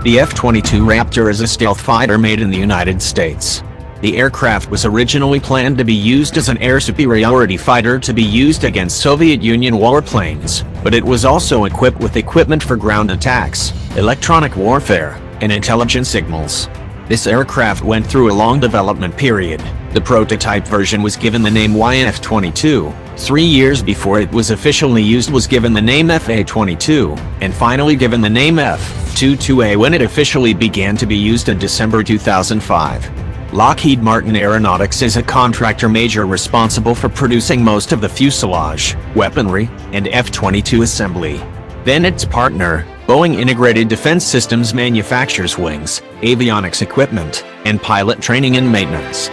The F-22 Raptor is a stealth fighter made in the United States. The aircraft was originally planned to be used as an air superiority fighter to be used against Soviet Union warplanes, but it was also equipped with equipment for ground attacks, electronic warfare, and intelligence signals. This aircraft went through a long development period. The prototype version was given the name F-22. 3 years before it was officially used was given the name F-22, and finally given the name F-22A when it officially began to be used in December 2005. Lockheed Martin Aeronautics is a contractor major responsible for producing most of the fuselage, weaponry, and F-22 assembly. Then its partner, Boeing Integrated Defense Systems manufactures wings, avionics equipment, and pilot training and maintenance.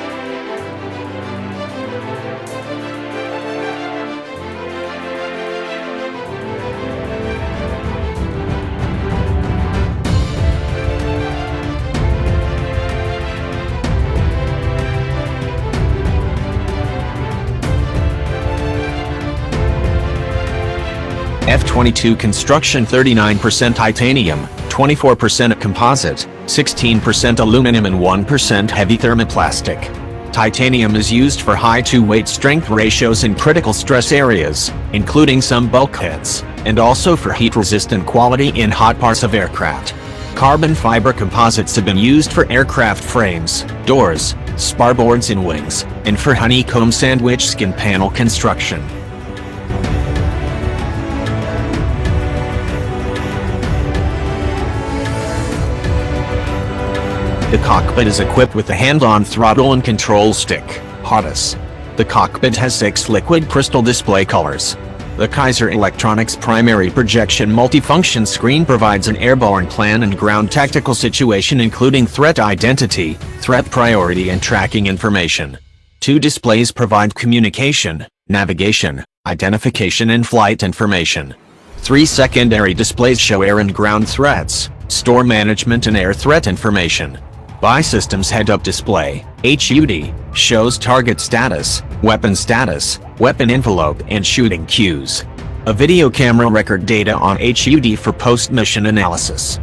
F-22 construction: 39% titanium, 24% composite, 16% aluminum and 1% heavy thermoplastic. Titanium is used for high to-weight strength ratios in critical stress areas, including some bulkheads, and also for heat-resistant quality in hot parts of aircraft. Carbon fiber composites have been used for aircraft frames, doors, spar-boards and wings, and for honeycomb sandwich skin panel construction. The cockpit is equipped with a hand-on throttle and control stick, HOTAS. The cockpit has 6 liquid crystal display colors. The Kaiser Electronics primary projection multifunction screen provides an airborne plan and ground tactical situation including threat identity, threat priority and tracking information. 2 displays provide communication, navigation, identification and flight information. 3 secondary displays show air and ground threats, store management and air threat information. Bi-Systems head-up display, HUD, shows target status, weapon envelope and shooting cues. A video camera record data on HUD for post-mission analysis.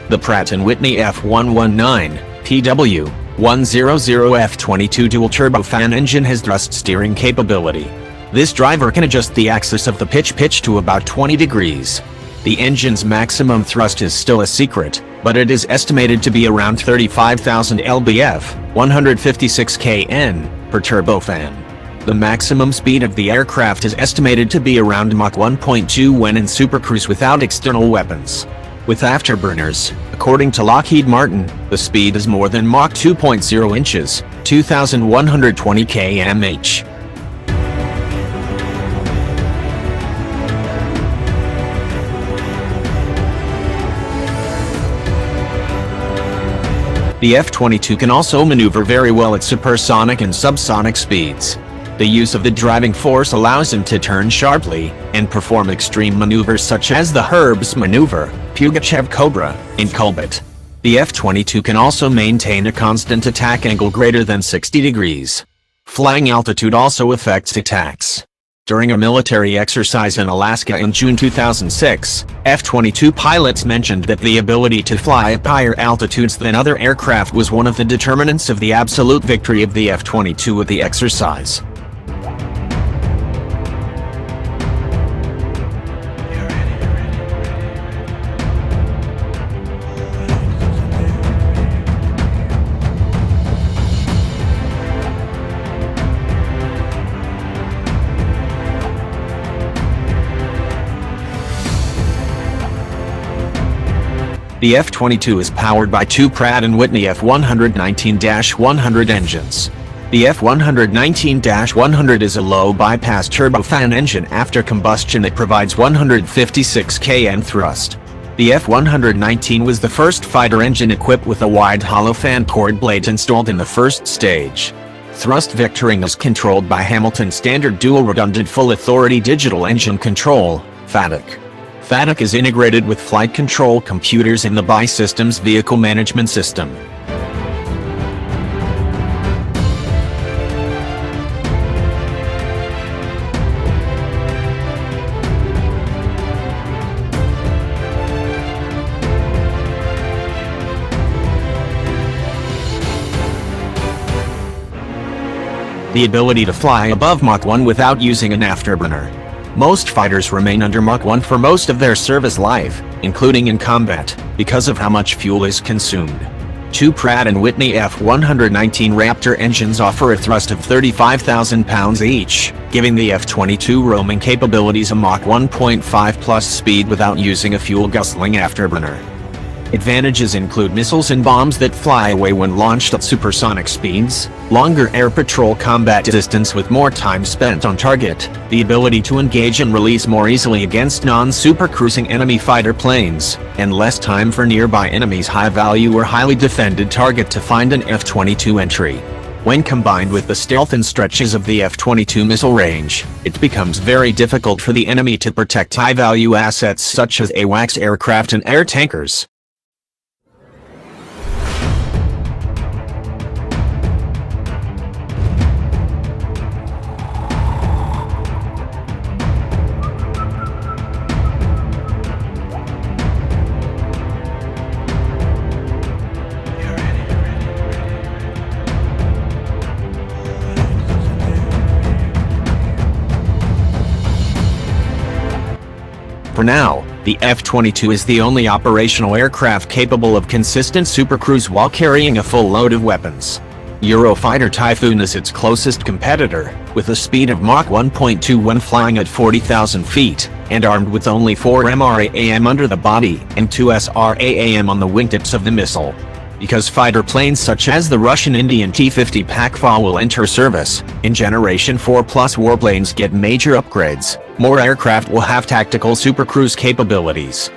The Pratt & Whitney F119, PW100 F-22 dual-turbofan engine has thrust steering capability. This driver can adjust the axis of the pitch to about 20 degrees. The engine's maximum thrust is still a secret, but it is estimated to be around 35,000 lbf, 156 kN, per turbofan. The maximum speed of the aircraft is estimated to be around Mach 1.2 when in supercruise without external weapons. With afterburners, according to Lockheed Martin, the speed is more than Mach 2.0 inches, 2,120 km/h. The F-22 can also maneuver very well at supersonic and subsonic speeds. The use of the driving force allows him to turn sharply and perform extreme maneuvers such as the Herbst maneuver, Pugachev Cobra, and Culbut. The F-22 can also maintain a constant attack angle greater than 60 degrees. Flying altitude also affects attacks. During a military exercise in Alaska in June 2006, F-22 pilots mentioned that the ability to fly at higher altitudes than other aircraft was one of the determinants of the absolute victory of the F-22 at the exercise. The F-22 is powered by two Pratt & Whitney F119-100 engines. The F119-100 is a low-bypass turbofan engine after combustion that provides 156 kN thrust. The F-119 was the first fighter engine equipped with a wide hollow fan chord blade installed in the first stage. Thrust vectoring is controlled by Hamilton Standard Dual Redundant Full Authority Digital Engine Control, FADIC. FADIC is integrated with flight control computers in the BI Systems Vehicle Management System. The ability to fly above Mach 1 without using an afterburner. Most fighters remain under Mach 1 for most of their service life, including in combat, because of how much fuel is consumed. Two Pratt & Whitney F-119 Raptor engines offer a thrust of 35,000 pounds each, giving the F-22 roaming capabilities a Mach 1.5 plus speed without using a fuel-guzzling afterburner. Advantages include missiles and bombs that fly away when launched at supersonic speeds, longer air patrol combat distance with more time spent on target, the ability to engage and release more easily against non-supercruising enemy fighter planes, and less time for nearby enemies' high-value or highly defended target to find an F-22 entry. When combined with the stealth and stretches of the F-22 missile range, it becomes very difficult for the enemy to protect high-value assets such as AWACS aircraft and air tankers. For now, the F-22 is the only operational aircraft capable of consistent supercruise while carrying a full load of weapons. Eurofighter Typhoon is its closest competitor, with a speed of Mach 1.2 when flying at 40,000 feet, and armed with only 4 MRAAM under the body and 2 SRAAM on the wingtips of the missile. Because fighter planes such as the Russian Indian T-50 Pakfa will enter service, and Generation 4 Plus warplanes get major upgrades, more aircraft will have tactical supercruise capabilities.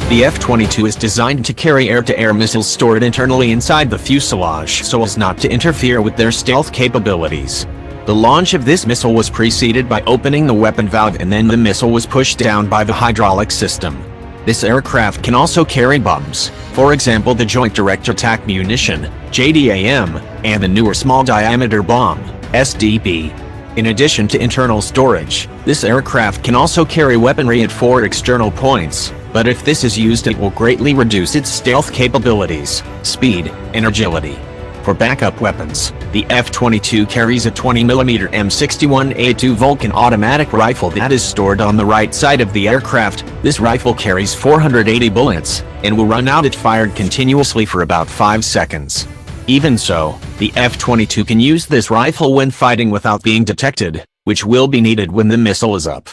The F-22 is designed to carry air-to-air missiles stored internally inside the fuselage so as not to interfere with their stealth capabilities. The launch of this missile was preceded by opening the weapon valve, and then the missile was pushed down by the hydraulic system. This aircraft can also carry bombs, for example the Joint Direct Attack Munition, JDAM, and the newer Small Diameter Bomb, SDB. In addition to internal storage, this aircraft can also carry weaponry at 4 external points, but if this is used it will greatly reduce its stealth capabilities, speed, and agility. For backup weapons, the F-22 carries a 20mm M61A2 Vulcan automatic rifle that is stored on the right side of the aircraft. This rifle carries 480 bullets, and will run out if fired continuously for about 5 seconds. Even so, the F-22 can use this rifle when fighting without being detected, which will be needed when the missile is up.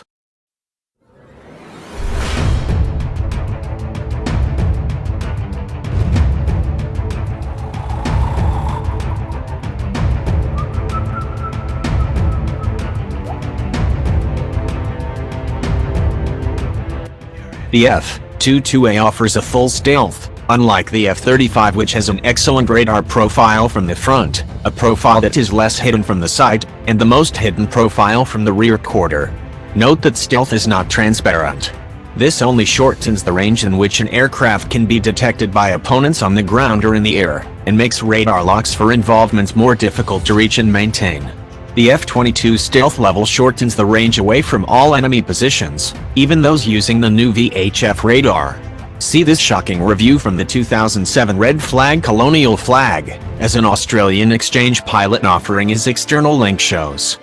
The F-22A offers a full stealth, unlike the F-35, which has an excellent radar profile from the front, a profile that is less hidden from the side, and the most hidden profile from the rear quarter. Note that stealth is not transparent. This only shortens the range in which an aircraft can be detected by opponents on the ground or in the air, and makes radar locks for involvements more difficult to reach and maintain. The F-22 stealth level shortens the range away from all enemy positions, even those using the new VHF radar. See this shocking review from the 2007 Red Flag Colonial Flag, as an Australian exchange pilot offering his external link shows.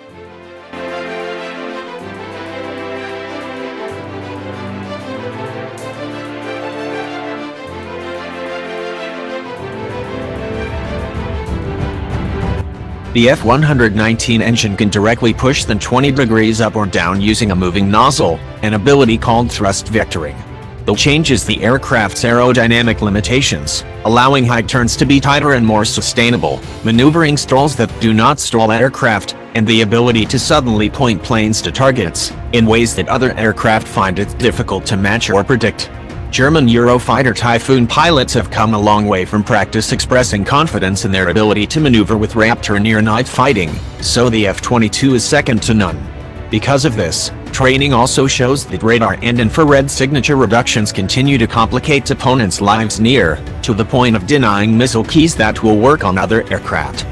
The F-119 engine can directly push the 20 degrees up or down using a moving nozzle, an ability called thrust vectoring. The changes the aircraft's aerodynamic limitations, allowing high turns to be tighter and more sustainable, maneuvering stalls that do not stall aircraft, and the ability to suddenly point planes to targets, in ways that other aircraft find it difficult to match or predict. German Eurofighter Typhoon pilots have come a long way from practice expressing confidence in their ability to maneuver with Raptor near-night fighting, so the F-22 is second to none. Because of this, training also shows that radar and infrared signature reductions continue to complicate opponents' lives near, to the point of denying missile keys that will work on other aircraft.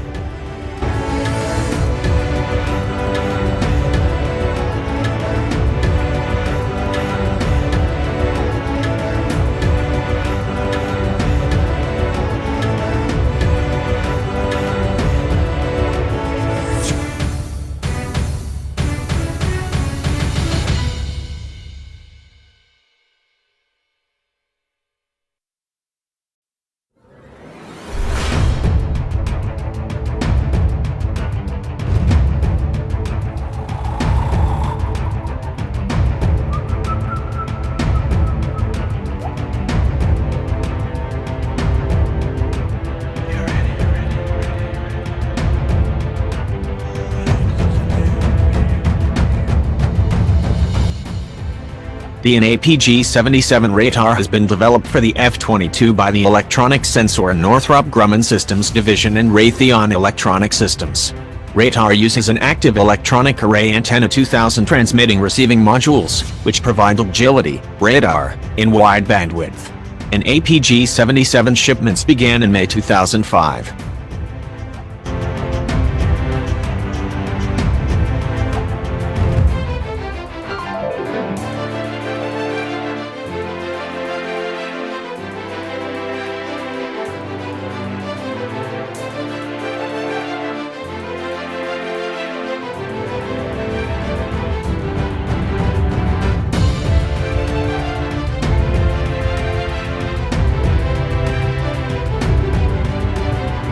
The APG-77 Raptor has been developed for the F-22 by the Electronic Sensor and Northrop Grumman Systems Division and Raytheon Electronic Systems. Raptor uses an active electronic array antenna 2000 transmitting-receiving modules, which provide agility, radar, in wide bandwidth. An APG-77 shipments began in May 2005.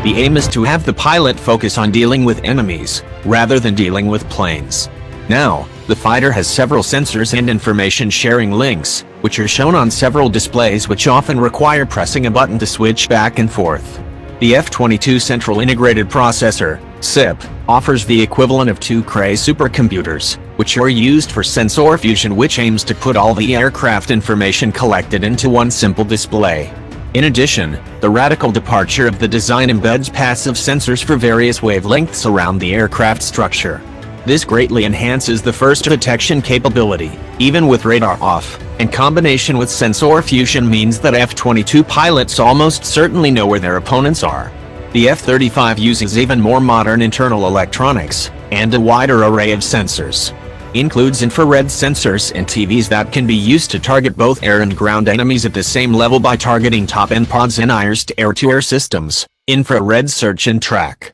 The aim is to have the pilot focus on dealing with enemies, rather than dealing with planes. Now, the fighter has several sensors and information sharing links, which are shown on several displays which often require pressing a button to switch back and forth. The F-22 Central Integrated Processor, CIP, offers the equivalent of two Cray supercomputers, which are used for sensor fusion, which aims to put all the aircraft information collected into one simple display. In addition, the radical departure of the design embeds passive sensors for various wavelengths around the aircraft structure. This greatly enhances the first detection capability, even with radar off, and combination with sensor fusion means that F-22 pilots almost certainly know where their opponents are. The F-35 uses even more modern internal electronics, and a wider array of sensors. Includes infrared sensors and TVs that can be used to target both air and ground enemies at the same level by targeting top-end pods and air-to-air systems, infrared search and track,